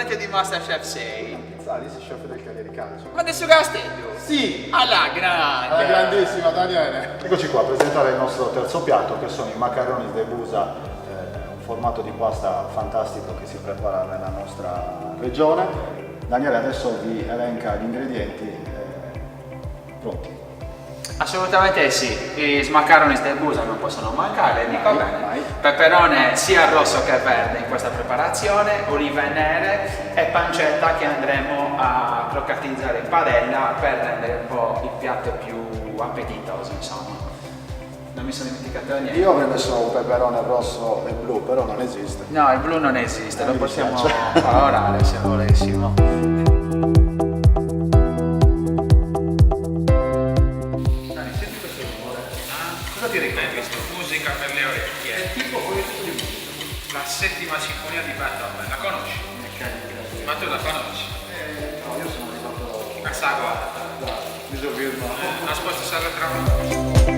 puntate di Masterchef 6. Lì si chef del Cagliari Calcio. Ma adesso Castello? Sì! Alla grande! Alla grandissima Daniele! Eccoci qua a presentare il nostro terzo piatto, che sono i macaroni de Busa, un formato di pasta fantastico che si prepara nella nostra regione. Daniele adesso vi elenca gli ingredienti. Pronti? Assolutamente sì, i macaroni del Busa non possono mancare, dico bene. Mai. Peperone sia rosso che verde in questa preparazione, olive nere e pancetta che andremo a croccatizzare in padella per rendere un po' il piatto più appetitoso, insomma. Non mi sono dimenticato niente. Io avrei messo un peperone rosso e blu, però non esiste. No, il blu non esiste, lo Mi possiamo dispiace. colorare se volessimo. Cosa ti ricordi questo? Musica per le orecchie. È tipo questo di la settima sinfonia di Beethoven, la conosci? Ma tu la conosci? No, io sono arrivato A Sagua. da Misovirma. Aspetta, sarà tra